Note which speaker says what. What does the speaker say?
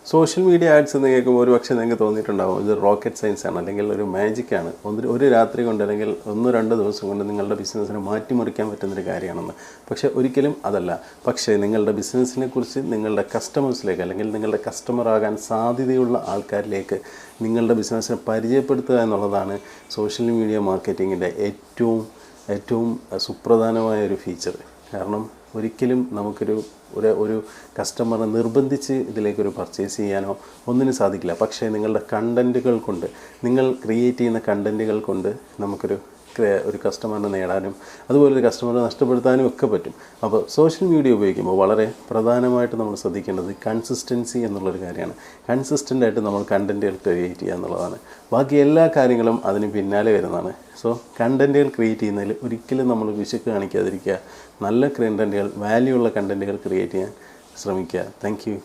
Speaker 1: Social media ads എന്ന് കേൾക്കുമ്പോൾ ഒരു പക്ഷേ നിങ്ങൾക്ക് തോന്നിയിട്ടുണ്ടാകും ഇത് റോക്കറ്റ് സയൻസ് ആണ്, അല്ലെങ്കിൽ ഒരു മാജിക്കാണ്, ഒരു രാത്രി കൊണ്ട് അല്ലെങ്കിൽ 1-2 ദിവസം കൊണ്ട് നിങ്ങളുടെ ബിസിനസ്സിനെ മാറ്റിമറിക്കാൻ പറ്റുന്നൊരു കാര്യമാണെന്ന്. പക്ഷേ ഒരിക്കലും അതല്ല. പക്ഷേ നിങ്ങളുടെ ബിസിനസ്സിനെ കുറിച്ച് നിങ്ങളുടെ കസ്റ്റമേഴ്സിലേക്ക്, അല്ലെങ്കിൽ നിങ്ങളുടെ കസ്റ്റമറാകാൻ സാധ്യതയുള്ള ആൾക്കാരിലേക്ക് നിങ്ങളുടെ ബിസിനസ്സിനെ പരിചയപ്പെടുത്തുക എന്നുള്ളതാണ് സോഷ്യൽ മീഡിയ മാർക്കറ്റിങ്ങിൻ്റെ ഏറ്റവും സുപ്രധാനമായ ഒരു ഫീച്ചർ. കാരണം ഒരിക്കലും നമുക്കൊരു കസ്റ്റമറെ നിർബന്ധിച്ച് ഇതിലേക്കൊരു പർച്ചേസ് ചെയ്യാനോ ഒന്നിനും സാധിക്കില്ല. പക്ഷേ നിങ്ങളുടെ കണ്ടൻറ്റുകൾ കൊണ്ട്, നിങ്ങൾ ക്രിയേറ്റ് ചെയ്യുന്ന കണ്ടൻറ്റുകൾ കൊണ്ട് നമുക്കൊരു കസ്റ്റമറിനെ നേടാനും അതുപോലെ ഒരു കസ്റ്റമറെ നഷ്ടപ്പെടുത്താനും ഒക്കെ പറ്റും. അപ്പോൾ സോഷ്യൽ മീഡിയ ഉപയോഗിക്കുമ്പോൾ വളരെ പ്രധാനമായിട്ട് നമ്മൾ ശ്രദ്ധിക്കേണ്ടത് കൺസിസ്റ്റൻസി എന്നുള്ളൊരു കാര്യമാണ്. കൺസിസ്റ്റൻ്റായിട്ട് നമ്മൾ കണ്ടൻറ്റുകൾ ക്രിയേറ്റ് ചെയ്യുക എന്നുള്ളതാണ്. ബാക്കി എല്ലാ കാര്യങ്ങളും അതിന് പിന്നാലെ വരുന്നതാണ്. സോ കണ്ടൻറ്റുകൾ ക്രിയേറ്റ് ചെയ്യുന്നതിൽ ഒരിക്കലും നമ്മൾ പിശുക്ക് കാണിക്കാതിരിക്കുക. നല്ല കണ്ടൻറ്റുകൾ, വാല്യൂ ഉള്ള കണ്ടൻറ്റുകൾ ക്രിയേറ്റ് ചെയ്യാൻ ശ്രമിക്കുക. Thank you.